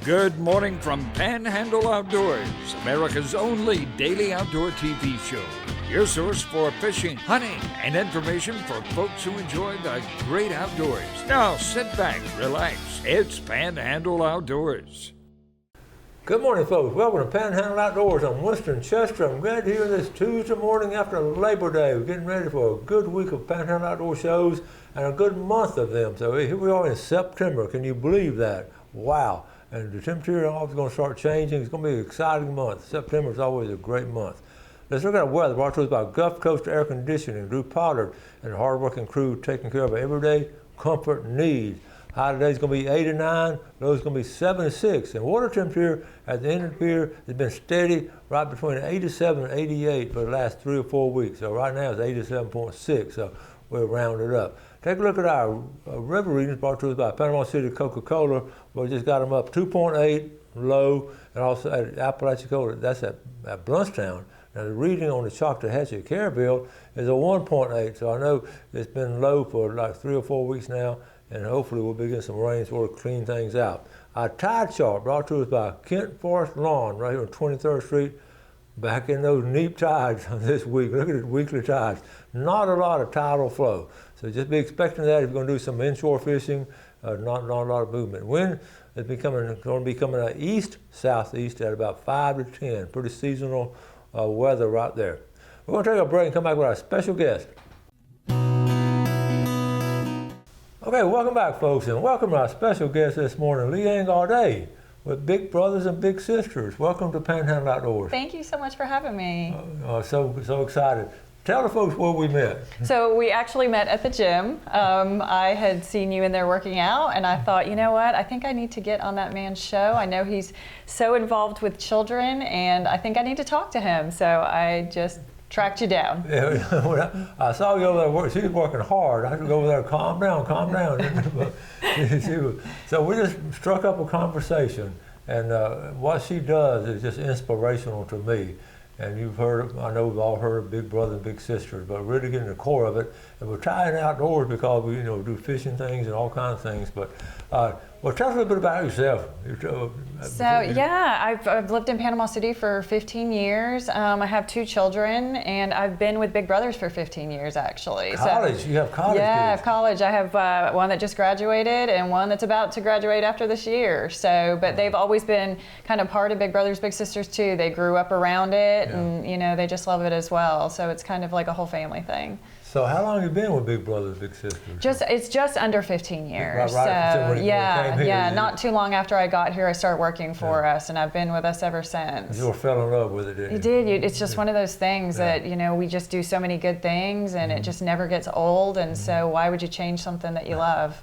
Good morning from Panhandle Outdoors, America's only daily outdoor TV show. Your source for fishing, hunting, and information for folks who enjoy the great outdoors. Now sit back, relax. It's Panhandle Outdoors. Good morning, folks. Welcome to Panhandle Outdoors. I'm Winston Chester. I'm glad to hear this Tuesday morning after Labor Day. We're getting ready for a good week of Panhandle Outdoor shows and a good month of them. So here we are in September. Can you believe that? Wow. And the temperature is going to start changing. It's going to be an exciting month. September is always a great month. Let's look at our weather brought to us by Gulf Coast Air Conditioning, Drew Pollard, and the hard-working crew taking care of our everyday comfort needs. High today is going to be 89, low is going to be 76. And water temperature at the end of the year has been steady right between 87 and 88 for the last 3 or 4 weeks. So right now it's 87.6, so we'll round it up. Take a look at our river readings brought to us by Panama City Coca-Cola. We just got them up 2.8 low, and also at Apalachicola, that's at Bluntstown. Now the reading on the Choctawhatchee Carabelle is a 1.8, so I know it's been low for like 3 or 4 weeks now, and hopefully we'll be getting some rain so we'll clean things out. Our tide chart brought to us by Kent Forest Lawn right here on 23rd Street. Back in those neap tides this week. Look at the weekly tides. Not a lot of tidal flow. So just be expecting that if you're going to do some inshore fishing, not a lot of movement. Wind is going to be coming out east-southeast at about 5 to 10. Pretty seasonal weather right there. We're going to take a break and come back with our special guest. Okay, welcome back, folks, and welcome to our special guest this morning, Leanne Gaudet, with Big Brothers and Big Sisters. Welcome to Panhandle Outdoors. Thank you so much for having me. So excited. Tell the folks where we met. So we actually met at the gym. I had seen you in there working out, and I thought, you know what, I think I need to get on that man's show. I know he's so involved with children, and I think I need to talk to him. So I just tracked you down. Yeah, when I saw you over there, she was working hard. I had to go over there, calm down. So we just struck up a conversation, and what she does is just inspirational to me. And you've heard, I know we've all heard of Big Brother and Big Sisters, but really getting the core of it. And we're tying outdoors because we, do fishing things and all kinds of things. But well, tell us a little bit about yourself. I've lived in Panama City for 15 years. I have 2 children, and I've been with Big Brothers for 15 years, actually. College? You have college? Yeah, kids. I have college. I have one that just graduated and one that's about to graduate after this year. So, but they've always been kind of part of Big Brothers, Big Sisters too. They grew up around it, and they just love it as well. So it's kind of like a whole family thing. So how long have you been with Big Brothers, Big Sisters? It's just under 15 years. Right. So when not too long after I got here, I started working for us, and I've been with us ever since. You fell in love with it, didn't you? You did. It's just one of those things that, we just do so many good things, and it just never gets old, and so why would you change something that you love?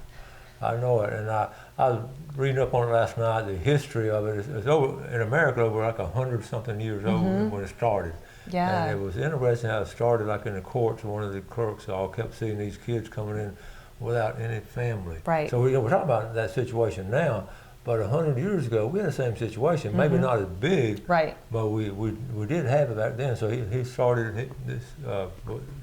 I know it, and I was reading up on it last night, the history of it. It's over, in America, over like 100-something years old when it started. Yeah. And it was interesting how it started, like in the courts. One of the clerks all kept seeing these kids coming in without any family. Right. So we're talking about that situation now, but 100 years ago we had the same situation. Maybe not as big. Right. But we did have it back then. So he started this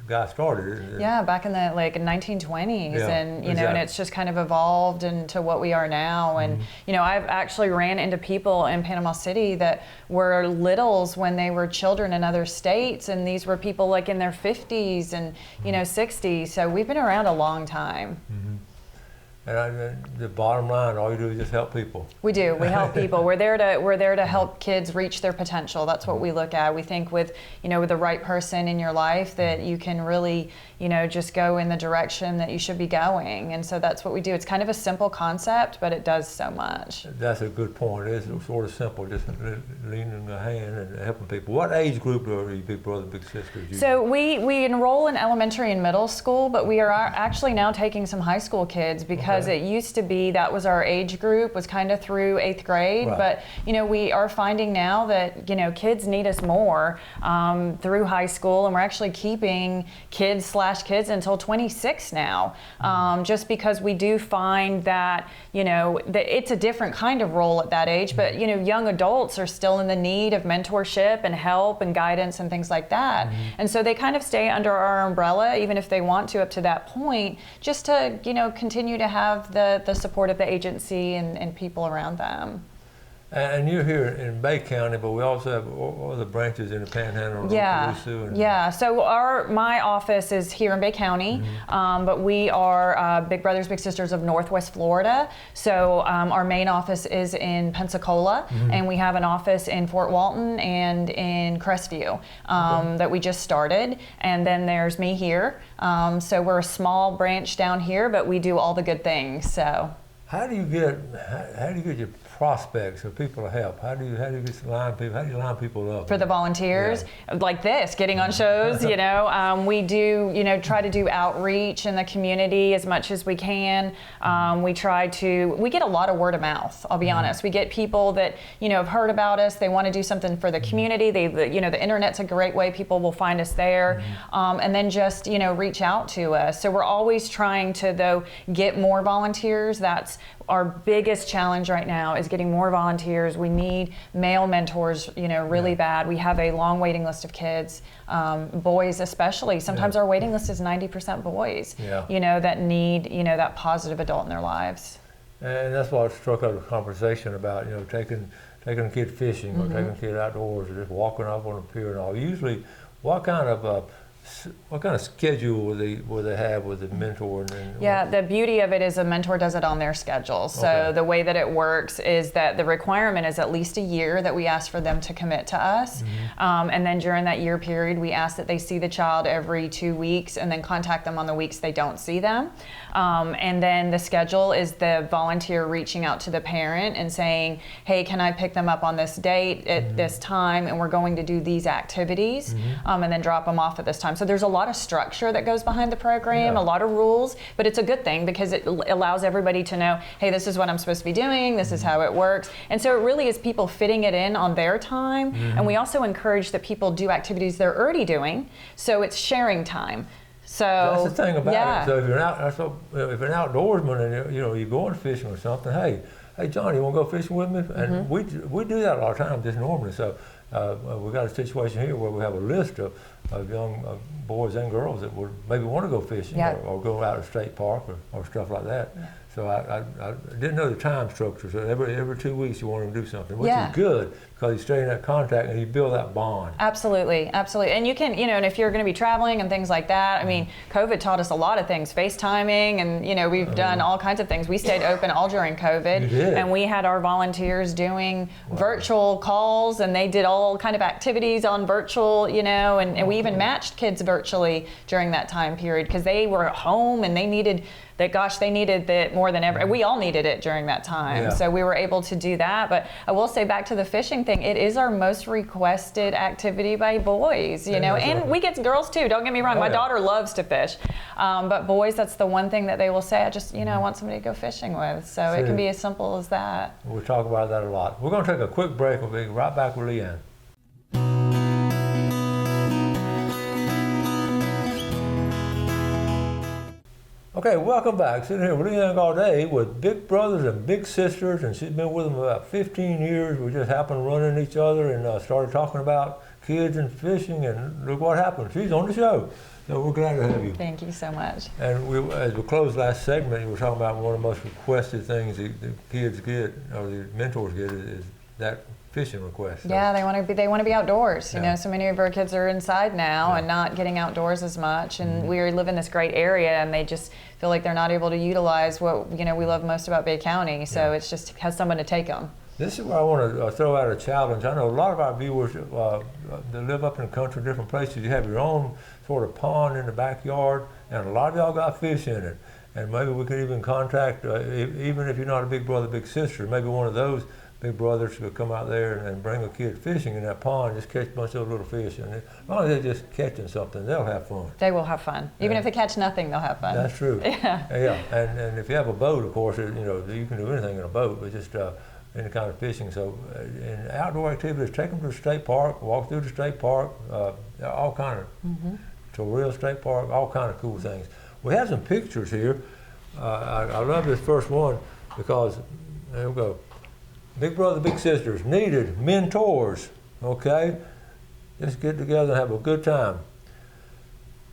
guy started it. Yeah, back in the 1920s, and and it's just kind of evolved into what we are now. And I've actually ran into people in Panama City that were littles when they were children in other states, and these were people like in their 50s and 60s. So we've been around a long time. And the bottom line, all you do is just help people. We do. We help people. We're there to help kids reach their potential. That's what we look at. We think with the right person in your life that you can really just go in the direction that you should be going. And so that's what we do. It's kind of a simple concept, but it does so much. That's a good point. It's sort of simple, just leaning a hand and helping people. What age group are you, Big Brother, Big Sisters? So we enroll in elementary and middle school, but we are actually now taking some high school kids because it used to be that was our age group, was kind of through 8th grade. Right. But we are finding now that kids need us more through high school, and we're actually keeping kids until 26 now, just because we do find that that it's a different kind of role at that age. But young adults are still in the need of mentorship and help and guidance and things like that, and so they kind of stay under our umbrella, even if they want to up to that point, just to continue to have the support of the agency and people around them. And you're here in Bay County, but we also have other branches in the Panhandle. Yeah. So my office is here in Bay County, but we are Big Brothers Big Sisters of Northwest Florida. So our main office is in Pensacola, and we have an office in Fort Walton and in Crestview that we just started. And then there's me here. So we're a small branch down here, but we do all the good things. So how do you get your prospects or people to help? How do you line people up for the volunteers? Like this, getting on shows. We do try to do outreach in the community as much as we can. We get a lot of word of mouth. I'll be honest. We get people that have heard about us. They want to do something for the community. The internet's a great way people will find us there, and then just reach out to us. So we're always trying to get more volunteers. That's our biggest challenge right now, is getting more volunteers. We need male mentors, really bad. We have a long waiting list of kids, boys especially. Sometimes our waiting list is 90% boys, that need, that positive adult in their lives. And that's what struck up a conversation about, taking a kid fishing or taking a kid outdoors or just walking up on a pier and all. Usually, what kind of schedule will they have with the mentor? The beauty of it is a mentor does it on their schedule. So the way that it works is that the requirement is at least a year that we ask for them to commit to us. And then during that year period, we ask that they see the child every 2 weeks and then contact them on the weeks they don't see them. And then the schedule is the volunteer reaching out to the parent and saying, hey, can I pick them up on this date at this time? And we're going to do these activities, and then drop them off at this time. So there's a lot of structure that goes behind the program, a lot of rules, but it's a good thing because it allows everybody to know, hey, this is what I'm supposed to be doing, this is how it works. And so it really is people fitting it in on their time. And we also encourage that people do activities they're already doing, so it's sharing time. So that's the thing about it. So if you're an outdoorsman and you're going fishing or something, hey John, you want to go fishing with me? And we do that a lot of times just normally. So we've got a situation here where we have a list of young boys and girls that would maybe want to go fishing or go out to state park or stuff like that. So I didn't know the time structure. So every 2 weeks you want them to do something, which is good because you stay in that contact and you build that bond. Absolutely. And you can, and if you're going to be traveling and things like that, I mean, COVID taught us a lot of things, FaceTiming, and we've done all kinds of things. We stayed open all during COVID, you did. And we had our volunteers doing virtual calls, and they did all kind of activities on virtual, and we even matched kids virtually during that time period because they were at home and they needed that more than ever. We all needed it during that time. So we were able to do that. But I will say, back to the fishing thing, it is our most requested activity by boys, and we get girls too, don't get me wrong. My daughter loves to fish. But boys, that's the one thing that they will say, I want somebody to go fishing with. So it can be as simple as that. We'll talk about that a lot. We're going to take a quick break. We'll be right back with Leanne. Okay, welcome back. Sitting here with Leanne all day with Big Brothers and Big Sisters, and she's been with them about 15 years. We just happened to run into each other and started talking about kids and fishing, and look what happened. She's on the show. So we're glad to have you. Thank you so much. And as we closed last segment, we were talking about one of the most requested things the kids get, or the mentors get, is that fishing request. So. Yeah, they want to be outdoors. So many of our kids are inside now and not getting outdoors as much. And we live in this great area, and they just feel like they're not able to utilize what we love most about Bay County. So it's just has someone to take them. This is where I want to throw out a challenge. I know a lot of our viewers that live up in the country, different places. You have your own sort of pond in the backyard, and a lot of y'all got fish in it. And maybe we could even contact, even if you're not a Big Brother, Big Sister, maybe one of those Big Brothers could come out there and bring a kid fishing in that pond, just catch a bunch of little fish. And as long as they're just catching something, they'll have fun. They will have fun. Even if they catch nothing, they'll have fun. That's true. Yeah. And if you have a boat, of course, you can do anything in a boat, but just any kind of fishing. So in outdoor activities, take them to the state park, walk through the state park, all kind of, to a real state park, all kind of cool things. We have some pictures here. I love this first one because, there we go. Big Brother, Big Sisters needed mentors, okay? Just get together and have a good time.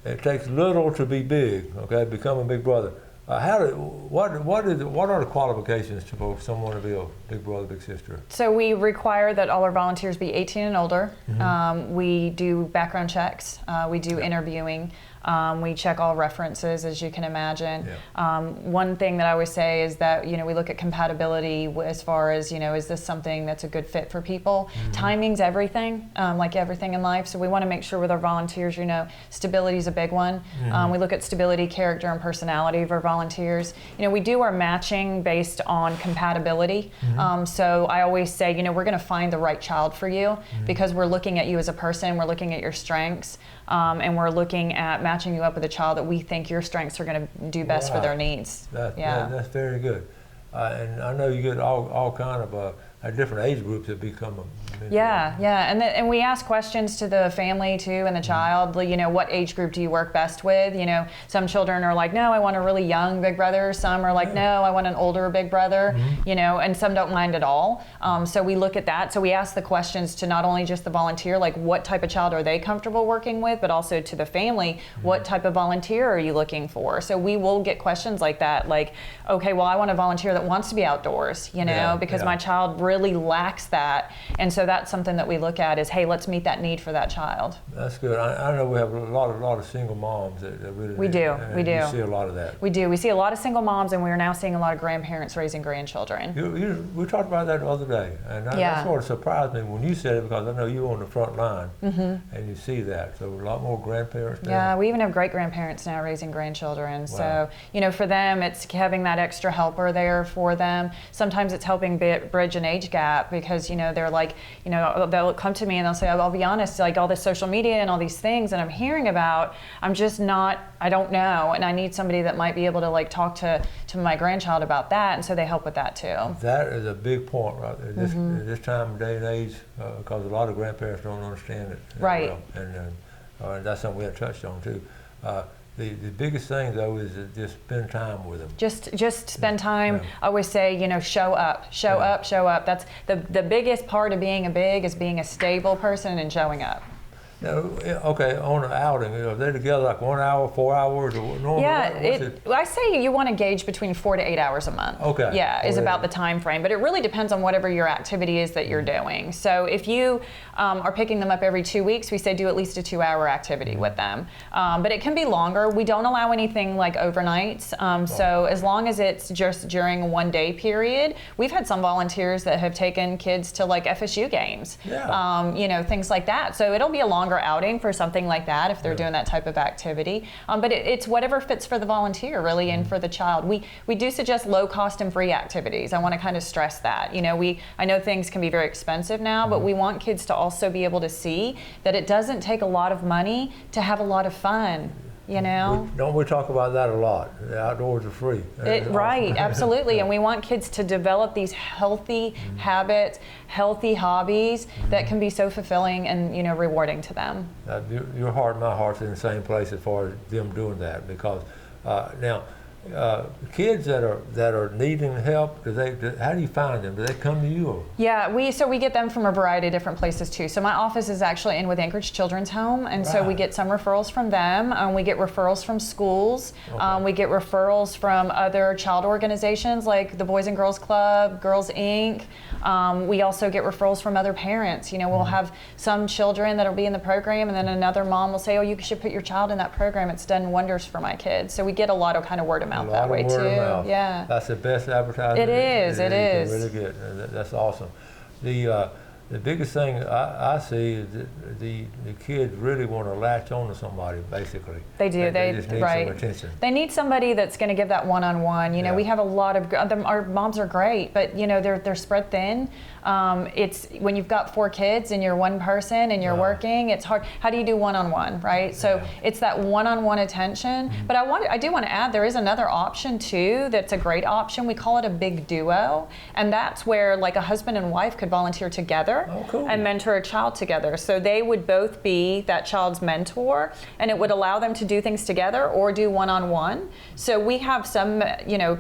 It takes little to be big, okay? Become a big brother. What are the qualifications for someone to be a big brother, big sister? So we require that all our volunteers be 18 and older. We do background checks. We do interviewing. We check all references, as you can imagine. One thing that I always say is that, we look at compatibility as far as, is this something that's a good fit for people? Timing's everything, like everything in life. So we want to make sure with our volunteers, stability is a big one. We look at stability, character, and personality of our volunteers. We do our matching based on compatibility. So I always say, we're going to find the right child for you because we're looking at you as a person, we're looking at your strengths, and we're looking at matching you up with a child that we think your strengths are going to do best for their needs. That's very good. And I know you get all kind of different age groups that become and we ask questions to the family too and the child. What age group do you work best with? Some children are like, no, I want a really young big brother. Some are like, no, I want an older big brother. And some don't mind at all. So we look at that. So we ask the questions to not only just the volunteer, like what type of child are they comfortable working with, but also to the family, what type of volunteer are you looking for? So we will get questions like that, like, okay, well, I want a volunteer that wants to be outdoors, because my child really lacks that. And so that's something that we look at is, hey, let's meet that need for that child. That's good. I know we have a lot of single moms that really we do. You see a lot of that. We do. We see a lot of single moms, and we're now seeing a lot of grandparents raising grandchildren. We talked about that the other day, and that sort of surprised me when you said it, because I know you're on the front line and you see that. So a lot more grandparents now. Yeah, we even have great grandparents now raising grandchildren. Wow. So, for them, it's having that extra helper there for them. Sometimes it's helping bridge an age gap because, they're like, they'll come to me and they'll say, I'll be honest, like all this social media and all these things that I'm hearing about, I don't know. And I need somebody that might be able to like talk to my grandchild about that. And so they help with that too. That is a big point right there. This time, day and age, because a lot of grandparents don't understand it. Right. Well. And that's something we have touched on too. The biggest thing though is to just spend time with them. Just spend time. I always say, show up. That's the biggest part of being is being a stable person and showing up. Now, okay, on an outing, are they together like 1 hour, 4 hours, or normal? Yeah, I say you want to gauge between 4 to 8 hours a month. Okay. Yeah, is about the time frame, but it really depends on whatever your activity is that you're doing. So if you are picking them up every 2 weeks, we say do at least a 2-hour activity with them. But it can be longer. We don't allow anything like overnights. So as long as it's just during a 1 day period, we've had some volunteers that have taken kids to like FSU games. Yeah. Things like that. So it'll be a longer outing for something like that if they're doing that type of activity. But it's whatever fits for the volunteer really and for the child. We do suggest low cost and free activities. I want to kind of stress that. I know things can be very expensive now, but we want kids to also be able to see that it doesn't take a lot of money to have a lot of fun. Don't we talk about that a lot? The outdoors are free. Right, absolutely. And we want kids to develop these healthy habits, healthy hobbies that can be so fulfilling and rewarding to them. Your heart and my heart's in the same place as far as them doing that, because now kids that are needing help, how do you find them? Do they come to you? Or? Yeah, we get them from a variety of different places too. So my office is actually in with Anchorage Children's Home, and so we get some referrals from them. We get referrals from schools. We get referrals from other child organizations like the Boys and Girls Club, Girls Inc. We also get referrals from other parents. We'll have some children that'll be in the program, and then another mom will say, oh, you should put your child in that program. It's done wonders for my kids. So we get a lot of kind of word of mouth that way too. Yeah. That's the best advertising. It is. Really good. That's awesome. The biggest thing I see is that the kids really want to latch on to somebody, basically. They do. They just need some attention. They need somebody that's going to give that one-on-one. We have a lot of our moms are great, but they're spread thin. It's when you've got 4 kids and you're one person and you're working, it's hard. How do you do one-on-one, right? So it's that one-on-one attention. But I do want to add there is another option too that's a great option. We call it a big duo, and that's where like a husband and wife could volunteer together together and mentor a child together. So they would both be that child's mentor, and it would allow them to do things together or do one-on-one. So we have some,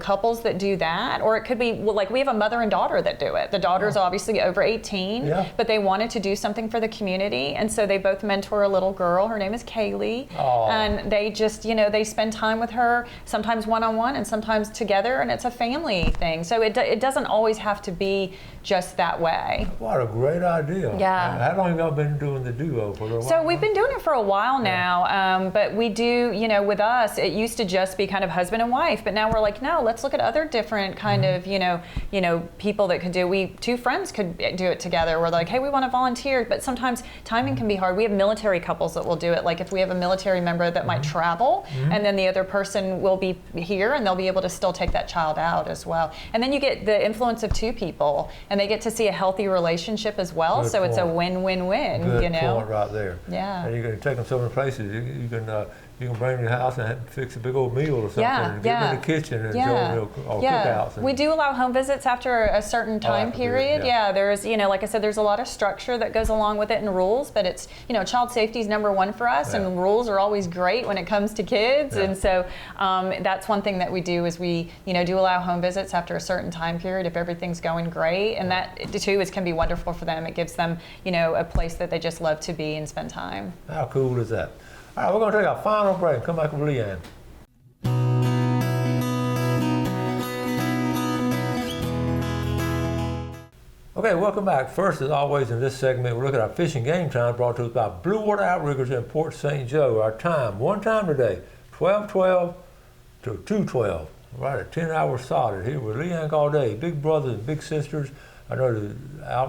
couples that do that, or it could be like we have a mother and daughter that do it. The daughter's obviously over 18, but they wanted to do something for the community, and so they both mentor a little girl. Her name is Kaylee, and they just, they spend time with her, sometimes one-on-one and sometimes together, and it's a family thing. So it doesn't always have to be just that way. What a great idea. Yeah. How long have y'all been doing the duo? For a while? So we've been doing it for a while now, but we do, with us, it used to just be kind of husband and wife, but now we're like, no, let's look at other different kind of, people that could do. Two friends could do it together. We're like, hey, we want to volunteer, but sometimes timing can be hard. We have military couples that will do it. Like if we have a military member that might travel, and then the other person will be here, and they'll be able to still take that child out as well. And then you get the influence of two people, and they get to see a healthy relationship as well. Good so point. It's a win-win-win. Good point right there. Yeah. And you can take them so many places. You can bring them to your house and fix a big old meal or something, and get them in the kitchen and show them cookouts. We do allow home visits after a certain time period. There's, like I said, there's a lot of structure that goes along with it and rules, but it's, child safety is number one for us, and rules are always great when it comes to kids. And so that's one thing that we do is we, do allow home visits after a certain time period if everything's going great, and that too can be wonderful for them. It gives them, a place that they just love to be and spend time. How cool is that? All right, we're going to take our final break and come back with Leanne. Okay, welcome back. First, as always, in this segment, we'll look at our fishing game time brought to us by Blue Water Outriggers in Port St. Joe. Our time, one time today, 12:12 to 2:12. Right, a 10-hour solid here with Leanne all day. Big brothers and big sisters. I know the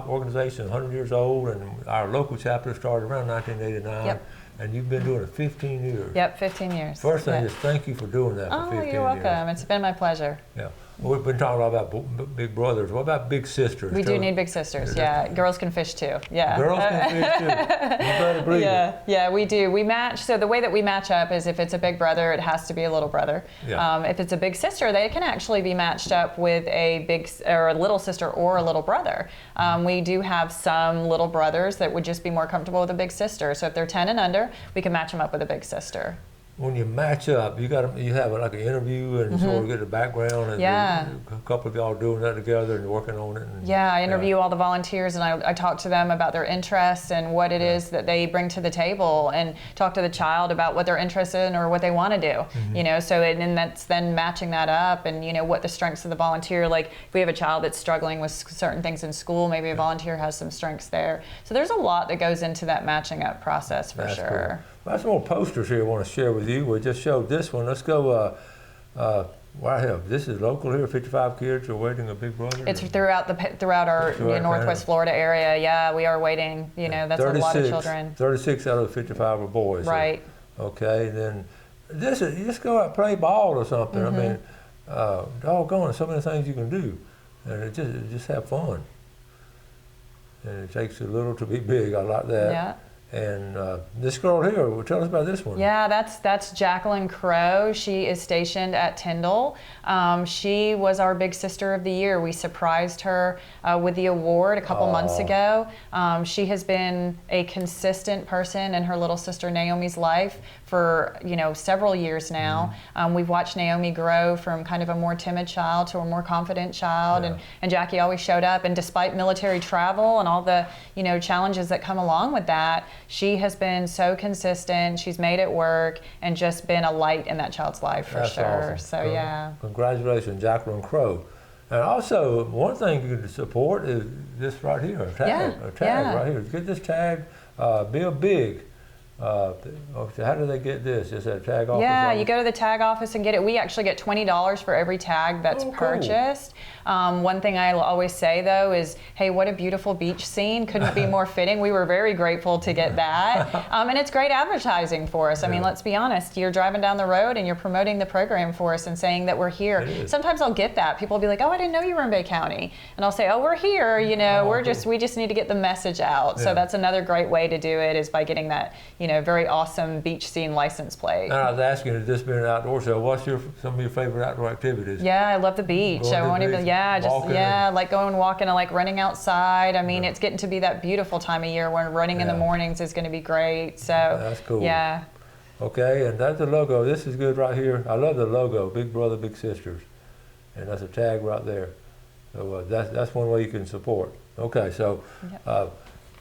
organization is 100 years old, and our local chapter started around 1989. Yep. And you've been doing it 15 years. Yep, 15 years. First thing is thank you for doing that for 15 years. Oh, you're welcome. It's been my pleasure. Yeah. Well, we've been talking a lot about big brothers. What about big sisters? We do need big sisters, yeah. Girls can fish too, yeah. Girls can fish too. You better believe it. Yeah, we do. We match, so the way that we match up is if it's a big brother, it has to be a little brother. Yeah. If it's a big sister, they can actually be matched up with a little sister or a little brother. We do have some little brothers that would just be more comfortable with a big sister. So if they're 10 and under, we can match them up with a big sister. When you match up, you have like an interview and sort of get the background, and a couple of y'all doing that together and working on it. And, I interview all the volunteers, and I talk to them about their interests and what it is that they bring to the table, and talk to the child about what they're interested in or what they want to do. So and that's then matching that up, and what the strengths of the volunteer. Like if we have a child that's struggling with certain things in school, maybe a volunteer has some strengths there. So there's a lot that goes into that matching up process for sure. Cool. Well, I have some more posters here I want to share with you. We just showed this one. Let's go right here. This is local here. 55 kids are waiting a big brother. It's throughout our Northwest Florida area. Yeah, we are waiting. That's a lot of children. 36 out of the 55 are boys. Right. Okay. And then just go out and play ball or something. I mean, doggone, so many things you can do, and just have fun. And it takes a little to be big. I like that. Yeah. And this girl here, well, tell us about this one. Yeah, that's Jacqueline Crow. She is stationed at Tyndall. She was our Big Sister of the Year. We surprised her with the award a couple months ago. She has been a consistent person in her little sister Naomi's life for several years now. We've watched Naomi grow from kind of a more timid child to a more confident child, and Jackie always showed up. And despite military travel and all the challenges that come along with that, she has been so consistent. She's made it work and just been a light in that child's life for sure. Awesome. So yeah. Congratulations, Jacqueline Crow. And also, one thing you can support is this right here, a tag right here. Get this tag, Bill Big. How do they get this? Is that a tag office? Yeah, you go to the tag office and get it. We actually get $20 for every tag that's purchased. One thing I always say though is, hey, what a beautiful beach scene. Couldn't be more fitting. We were very grateful to get that. And it's great advertising for us. I mean, let's be honest. You're driving down the road and you're promoting the program for us and saying that we're here. Sometimes I'll get that. People will be like, oh, I didn't know you were in Bay County. And I'll say, oh, we're here. We just need to get the message out. So that's another great way to do it is by getting that, very awesome beach scene license plate. And I was asking, has this been an outdoor show? What's some of your favorite outdoor activities? Yeah, I love the beach. Like going walking and like running outside. I mean, it's getting to be that beautiful time of year when running in the mornings is going to be great. So that's cool. Yeah. Okay, and that's the logo. This is good right here. I love the logo, Big Brother, Big Sisters. And that's a tag right there. So that's one way you can support. Okay, so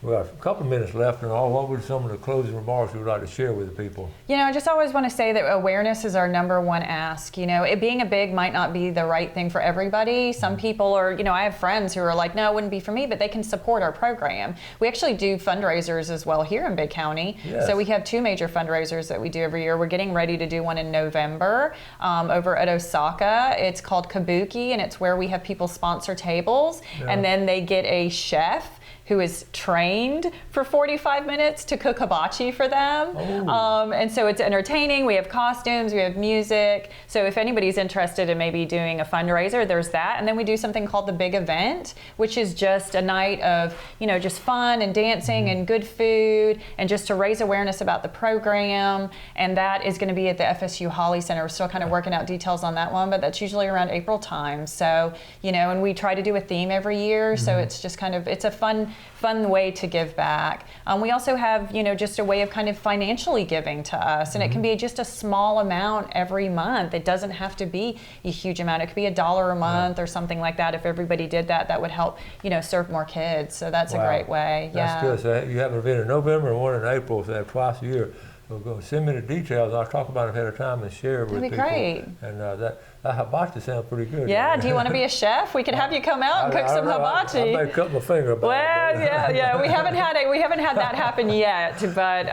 we got a couple of minutes left, and what were some of the closing remarks you would like to share with the people? I just always want to say that awareness is our number one ask. It being a big might not be the right thing for everybody. Some people are, I have friends who are like, no, it wouldn't be for me, but they can support our program. We actually do fundraisers as well here in Big County. Yes. So we have 2 major fundraisers that we do every year. We're getting ready to do one in November over at Osaka. It's called Kabuki, and it's where we have people sponsor tables, and then they get a chef who is trained for 45 minutes to cook hibachi for them. And so it's entertaining. We have costumes, we have music. So if anybody's interested in maybe doing a fundraiser, there's that. And then we do something called the Big Event, which is just a night of, just fun and dancing and good food and just to raise awareness about the program. And that is going to be at the FSU Holly Center. We're still kind of working out details on that one, but that's usually around April time. So, and we try to do a theme every year. So it's just it's a fun way to give back. We also have, just a way of kind of financially giving to us, and it can be just a small amount every month. It doesn't have to be a huge amount. It could be $1 a month or something like that. If everybody did that, that would help, serve more kids. So that's a great way. That's good. So you have an event in November and one in April, so that twice a year. So go send me the details. I'll talk about it ahead of time and share it with people. That'd be great. And that hibachi sounds pretty good. Yeah, do you want to be a chef? We could have you come out and cook some hibachi. I may cut my finger about it. We haven't had that happen yet, but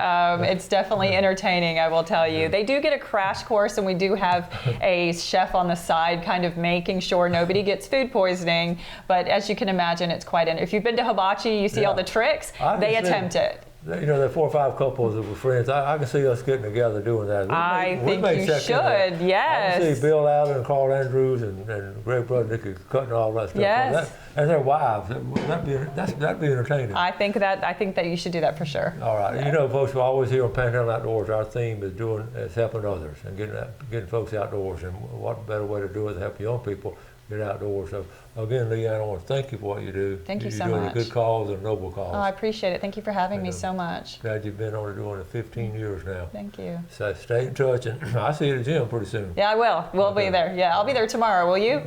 it's definitely entertaining, I will tell you. They do get a crash course, and we do have a chef on the side kind of making sure nobody gets food poisoning. But as you can imagine, it's if you've been to hibachi, you see all the tricks, they attempt it. There are 4 or 5 couples that were friends. I can see us getting together doing that. I think you should, yes. I can see Bill Allen and Carl Andrews and Greg Brudnick cutting all that stuff. Yes. And their wives. That'd be entertaining. I think that you should do that for sure. All right. Yeah. Folks, we always here on Panhandle Outdoors, our theme is helping others and getting folks outdoors. And what better way to do it than help young people get outdoors. So again, Leanne, I want to thank you for what you do. Thank you so much. You're doing a good cause and a noble cause. Oh, I appreciate it. Thank you for having me so much. Glad you've been on it doing it 15 years now. Thank you. So stay in touch, and I'll see you at the gym pretty soon. Yeah, I will. We'll be there. Yeah, I'll be there tomorrow. Will you?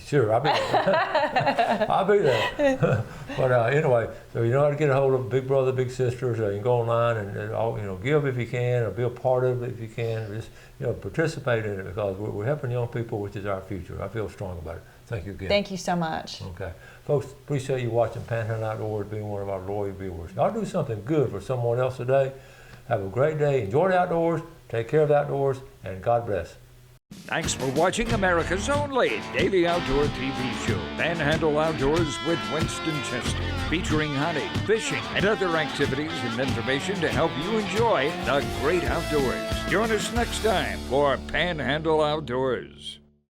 Sure, I'll be there. I'll be there. But anyway, so you know how to get a hold of Big Brother, Big Sisters. You can go online and give if you can, or be a part of it if you can. Just participate in it, because we're helping young people, which is our future. I feel strong about it. Thank you again. Thank you so much. Okay. Folks, appreciate you watching Panhandle Outdoors, being one of our loyal viewers. Y'all do something good for someone else today. Have a great day. Enjoy the outdoors. Take care of the outdoors. And God bless. Thanks for watching America's only daily outdoor TV show, Panhandle Outdoors with Winston Chester, featuring hunting, fishing, and other activities and information to help you enjoy the great outdoors. Join us next time for Panhandle Outdoors.